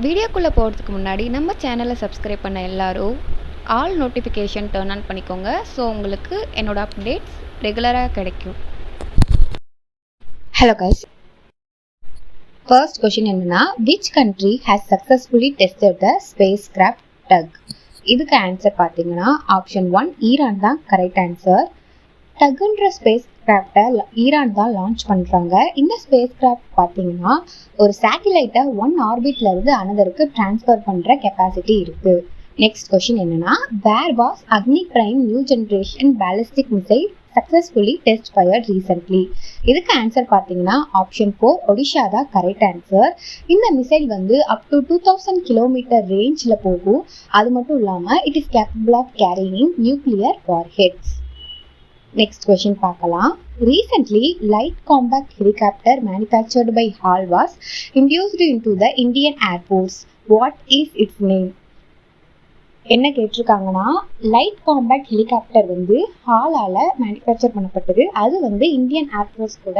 வீடியோக்குள்ளே போகிறதுக்கு முன்னாடி நம்ம சேனலை சப்ஸ்கிரைப் பண்ண எல்லாரும் ஆல் நோட்டிஃபிகேஷன் டர்ன் ஆன் பண்ணிக்கோங்க. ஸோ உங்களுக்கு என்னோட அப்டேட்ஸ் ரெகுலராக கிடைக்கும். ஹலோ கைஸ், ஃபர்ஸ்ட் கொஷின் என்னன்னா, which country has successfully tested the spacecraft டக்? இதுக்கு ஆன்சர் பார்த்தீங்கன்னா ஆப்ஷன் 1 ஈரான் தான் கரெக்ட் ஆன்சர். டக்குன்ற ஸ்பேஸ் கிராஃப்டை ஈரான் தான் லான்ச் பண்ணுறாங்க. இந்த ஸ்பேஸ் கிராஃப்ட் பார்த்தீங்கன்னா ஒரு சேட்டிலைட்டை ஒன் ஆர்பிட்ல இருந்து அனதருக்கு டிரான்ஸ்ஃபர் பண்ணுற கெப்பாசிட்டி இருக்கு. நெக்ஸ்ட் கொஸ்டின் என்னன்னா, where was Agni prime new generation ballistic missile successfully test fired recently? இதுக்கு ஆன்சர் பார்த்தீங்கன்னா ஆப்ஷன் 4 ஒடிஷா தான் கரெக்ட் ஆன்சர். இந்த மிசைல் வந்து அப் டு 2000 கிலோமீட்டர் ரேஞ்சில் போகும். அது மட்டும் இல்லாமல் it is capable of carrying nuclear warheads. Next question பார்க்கலாம். Recently, light combat helicopter manufactured by HAL was introduced into the Indian Air Force. What is its name? என்ன கேட்டிருக்காங்கன்னா, light compact helicopter வந்து ஹாலால manufacture பண்ணப்பட்டது. அது வந்து Indian air force கூட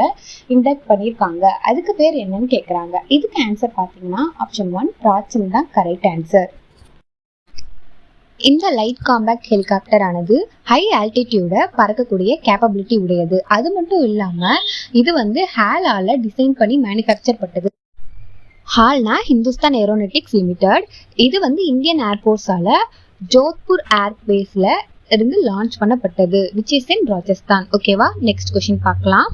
induct பண்ணியிருக்காங்க. அதுக்கு பேர் என்னன்னு கேட்குறாங்க. இதுக்கு ஆன்சர் பார்த்தீங்கன்னா ஆப்ஷன் 1 பிராச்சன் தான் கரெக்ட் ஆன்சர். இந்த லைட் காம்பேக்ட் ஹெலிகாப்டர் ஆனது ஹை ஆல்டிடியூட பறக்கக்கூடிய கேப்பபிலிட்டி உடையது. அது மட்டும் இல்லாமல் இது வந்து ஹாலால டிசைன் பண்ணி மேனுஃபேக்சர் பட்டது. ஹால்னா ஹிந்துஸ்தான் ஏரோநாட்டிக்ஸ் லிமிடெட். இது வந்து இந்தியன் ஏர்ஃபோர்ஸால ஜோத்பூர் ஏர்பேஸ்ல இருந்து லான்ச் பண்ணப்பட்டது, விச் இஸ் இன் ராஜஸ்தான். ஓகேவா, நெக்ஸ்ட் கொஸ்டின் பார்க்கலாம்.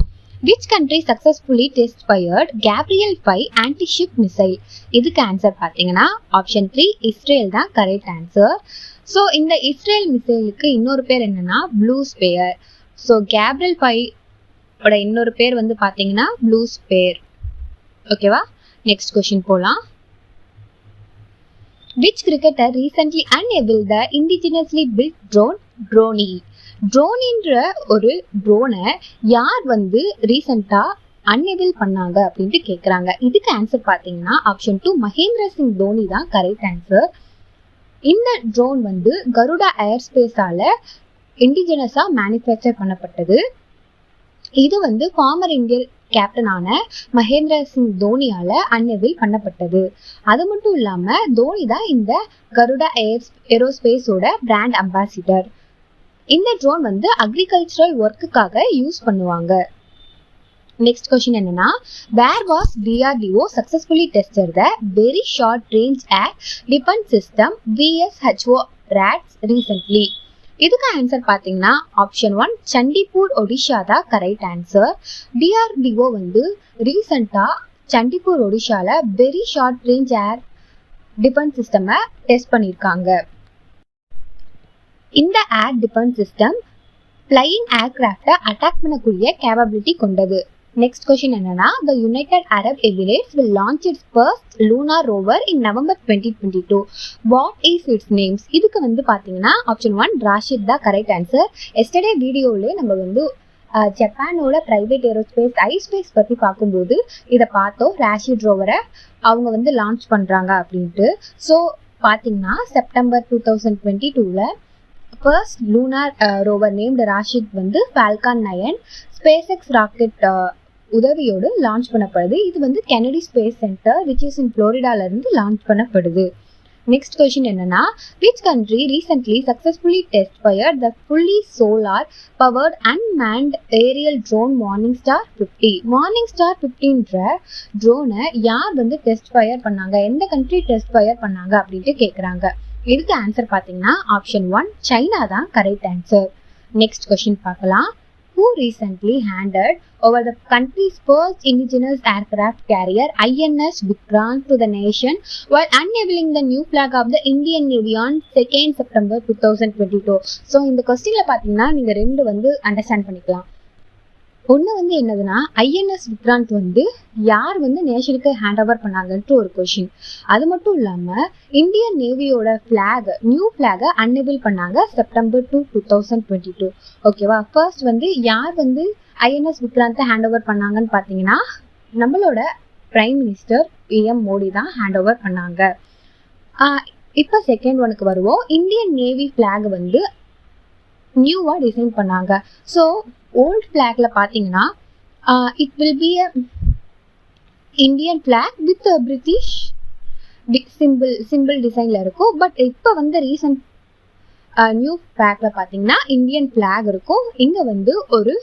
Which country successfully test fired Gabriel 5 anti-ship missile? இதுக்கு ஆன்சர் பார்த்தீங்கன்னா ஆப்ஷன் 3 இஸ்ரேல் தான் கரெக்ட் ஆன்சர். ஸோ இந்த இஸ்ரேல் மிசைலுக்கு இன்னொரு பேர் என்னன்னா ப்ளூ ஸ்பேர். ஸோ கேப்ரியல் 5 இன்னொரு பேர் வந்து பார்த்தீங்கன்னா ப்ளூ ஸ்பேர். ஓகேவா, நெக்ஸ்ட் கொஸ்டின் போகலாம். Which cricketer recently unveiled the indigenously built drone Droni? ட்ரோனின்ற ஒரு ட்ரோனை யார் வந்து ரீசெண்டா அன்வெயில் பண்ணாங்க அப்படின்ட்டு கேட்குறாங்க. இதுக்கு ஆன்சர் பார்த்தீங்கன்னா ஆப்ஷன் 2 மகேந்திர சிங் தோனி தான் கரெக்ட் ஆன்சர். இந்த ட்ரோன் வந்து கருடா ஏர்ஸ்பேஸால இண்டிஜினஸா மேனுஃபேக்சர் பண்ணப்பட்டது. இது வந்து ஃபார்மர் இந்தியன் கேப்டனான மகேந்திர சிங் தோனியால அன்வெயில் பண்ணப்பட்டது. அது மட்டும் இல்லாம தோனி தான் இந்த கருடா ஏரோஸ்பேஸோட பிராண்ட் அம்பாசிடர். இந்த ட்ரோன் வந்து அக்ரிகல்ச்சரல் ஒர்க்குக்காக யூஸ் பண்ணுவாங்க. நெக்ஸ்ட் கொஸ்டின் என்னன்னா, where was DRDO successfully tested the very short range air defence system VSHO ராட்ஸ் ரீசென்ட்லி? இதுக்கு ஆன்சர் பார்த்தீங்கன்னா ஆப்ஷன் 1 சண்டிப்பூர் ஒடிஷா தான் கரெக்ட் ஆன்சர். DRDO வந்து ரீசெண்டா சண்டிப்பூர் ஒடிஷால very short range air defence சிஸ்டமை டெஸ்ட் பண்ணியிருக்காங்க. இந்த ஏர் டிஃபென்ஸ் சிஸ்டம் ஃப்ளையிங் ஏர்கிராஃப்டை அட்டாக் பண்ணக்கூடிய கேப்பபிலிட்டி கொண்டது. நெக்ஸ்ட் கொஸ்டின் என்னன்னா, the United Arab Emirates will launch its first lunar rover in November 2022. What is its names? இதுக்கு வந்து பார்த்தீங்கன்னா ஆப்ஷன் 1 ராஷித் தான் கரெக்ட் ஆன்சர். எஸ்டர்டே வீடியோவிலே நம்ம வந்து ஜப்பானோட பிரைவேட் ஏரோஸ்பேஸ் ஐஸ்பேஸ் பற்றி பார்க்கும்போது இதை பார்த்தோம். ராஷித் ரோவரை அவங்க வந்து லான்ச் பண்ணுறாங்க அப்படின்ட்டு. ஸோ பார்த்தீங்கன்னா September 2022 first lunar rover named Rashid வந்து ஃபால்கான் 9 ஸ்பேஸ்எக்ஸ் ராக்கெட் உதவியோடு லான்ச் பண்ணப்படுது. இது வந்து Kennedy Space Center which is in ஃப்ளோரிடால இருந்து லான்ச் பண்ணப்படுது. நெக்ஸ்ட் கொஸ்டின் என்னன்னா, which country recently successfully test fired the fully solar powered unmanned aerial drone Morning Star 50? Morning Star 50ன்ற ட்ரோனை யார் வந்து டெஸ்ட் ஃபயர் பண்ணாங்க, எந்த கண்ட்ரி டெஸ்ட் ஃபயர் பண்ணாங்க அப்படின்ட்டு கேட்குறாங்க. இதுக்கு ஆன்சர் பார்த்தீங்கன்னா ஆப்ஷன் 1 சைனா தான் கரெக்ட் ஆன்சர். நெக்ஸ்ட் கொஸ்டின் பார்க்கலாம். Who recently handed over the country's first indigenous aircraft carrier INS Vikrant to the nation while unveiling the new flag of the Indian Navy on 2nd September 2022? So இந்த கொஸ்டினில் பார்த்தீங்கன்னா நீங்கள் ரெண்டு வந்து understand பண்ணிக்கலாம். ஒன்று வந்து என்னதுன்னா, INS விக்ராந்த் வந்து யார் வந்து நேஷனுக்கு ஹேண்ட் ஓவர் பண்ணாங்கன்ட்டு ஒரு கொஷின். அது மட்டும் இல்லாமல் இந்தியன் நேவியோட ஃப்ளாக் நியூ ஃப்ளாகை அன்வெயில் பண்ணாங்க செப்டம்பர் 2, 2022. ஓகேவா, ஃபர்ஸ்ட் வந்து யார் வந்து INS விக்ராந்தை ஹேண்ட் ஓவர் பண்ணாங்கன்னு பார்த்தீங்கன்னா நம்மளோட பிரைம் மினிஸ்டர் PM மோடி தான் ஹேண்ட் ஓவர் பண்ணாங்க. இப்போ செகண்ட் ஒனுக்கு வருவோம். இந்தியன் நேவி ஃப்ளாக் வந்து நியூவாக டிசைன் பண்ணாங்க. ஸோ ஓல்ட் ஃப்ளாக்ல பார்த்தீங்கன்னா it will be a Indian flag with British simple டிசைனில் இருக்கும். பட் இப்போ வந்து ரீசன்ட் நியூ ஃபிளாக்ல பார்த்தீங்கன்னா இந்தியன் ஃபிளாக் இருக்கும். இங்கே வந்து ஒரு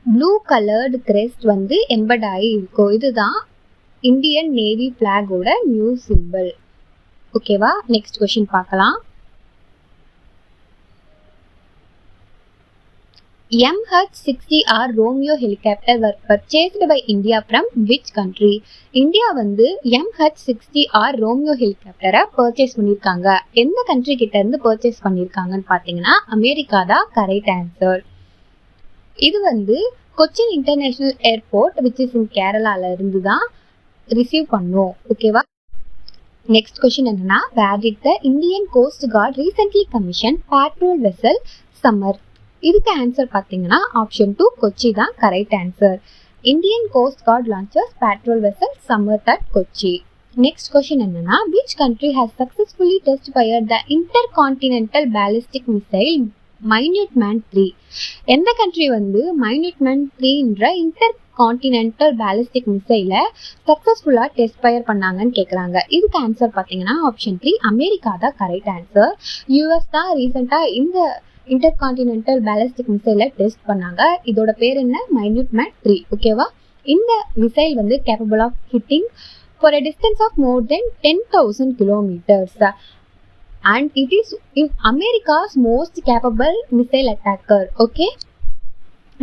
ப்ளூ கலர்டு கிரெஸ்ட் வந்து எம்பட் ஆகி இருக்கும். இதுதான் இந்தியன் நேவி ஃபிளாகோட நியூ சிம்பிள். ஓகேவா, நெக்ஸ்ட் கொஸ்டின் பார்க்கலாம். MH-60R Romeo helicopter were purchased by India from which country? India வந்து MH-60R Romeo helicopter பர்ச்சேஸ் பண்ணியிருக்காங்க. எந்த கண்ட்ரி கிட்ட இருந்து பர்ச்சேஸ் பண்ணியிருக்காங்கன்னு பார்த்தீங்கன்னா அமெரிக்கா தான் கரெக்ட் ஆன்சர். இது வந்து Cochin international airport which is in கேரளால இருந்து தான் ரிசீவ் பண்ணோம். ஓகேவா, நெக்ஸ்ட் கொஸ்டின் என்னன்னா, where did the Indian coast guard recently commission patrol vessel Sammar? இதுக்கு ஆன்சர் பார்த்தீங்கன்னா ஆப்ஷன் 2 கொச்சி தான் correct answer. Indian coast guard launches patrol vessel Sammar at Kochi. Next question என்னன்னா, which country has successfully test fire the intercontinental ballistic missile Minuteman 3? எந்த country வந்து Minuteman 3ன்ற intercontinental ballistic மிசைலை சக்சஸ்ஃபுல்லாக test fire பண்ணாங்கன்னு கேட்குறாங்க. இதுக்கு answer பார்த்தீங்கன்னா option 3 America தான் correct answer. US தான் ரீசெண்டாக இந்த இன்டர்கான்டினென்டல் பேலிஸ்டிக் மிசைலை டெஸ்ட் பண்ணாங்க. இதோட பேர் என்ன? Minuteman 3. ஓகேவா, இந்த மிசைல் வந்து capable of hitting far a distance of more than 10,000 kilometers. And it is in America's most capable missile attacker. Okay,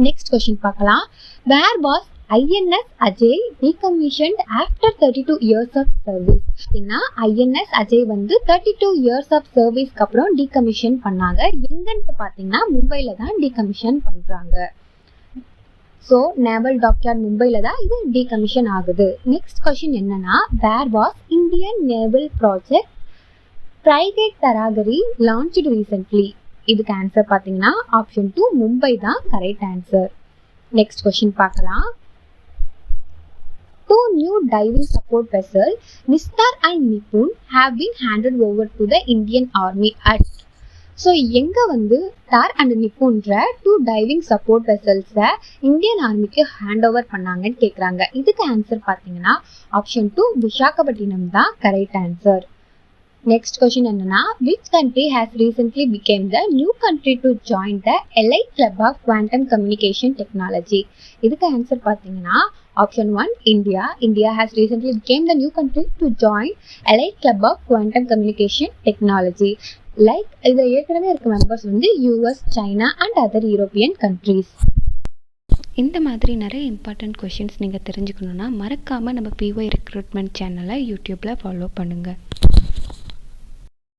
next question பார்க்கலாம். Where was INS Ajay decommissioned after 32 years of service? பார்த்தீங்கன்னா INS Ajay வந்து 32 years of serviceக்கு அப்புறம் decommission பண்ணாங்க. எங்கன்னு பார்த்தீங்கன்னா மும்பைல தான் decommission பண்றாங்க. ஸோ நேவல் டாக்யார்ட் மும்பைல தான் இது decommission ஆகுது. நெக்ஸ்ட் கொஸ்டின் என்னன்னா, where was Indian Naval Project Frigate Taragari launched recently? இதுக்கு ஆன்சர் பார்த்தீங்கன்னா ஆப்ஷன் 2 மும்பை தான் கரெக்ட் ஆன்சர். நெக்ஸ்ட் கொஸ்டின் பார்க்கலாம். 2 new diving support vessels, Nistar and Nipun, have been handed over to the Indian Army at. So எங்கே வந்து Thar and நிப்புன்ற 2 diving support வெசல்ஸை Indian ஆர்மிக்கு hand over பண்ணாங்கன்னு கேட்குறாங்க. இதுக்கு ஆன்சர் பார்த்தீங்கன்னா ஆப்ஷன் 2 விசாகப்பட்டினம் தான் கரெக்ட் ஆன்சர். நெக்ஸ்ட் கொஸ்டின் என்னன்னா, which country has recently became the new country to join the Elite Club of Quantum Communication Technology? இதுக்கு ஆன்சர் பார்த்தீங்கன்னா option 1 India. India has recently became the new country to join Elite Club of Quantum Communication Technology. Like இதில் ஏற்கனவே இருக்க members வந்து US, China and other European countries. இந்த மாதிரி நிறைய important questions நீங்கள் தெரிஞ்சுக்கணுன்னா மறக்காமல் நம்ம PY ரெக்ரூட்மெண்ட் சேனலை யூடியூப்பில் ஃபாலோ பண்ணுங்கள்.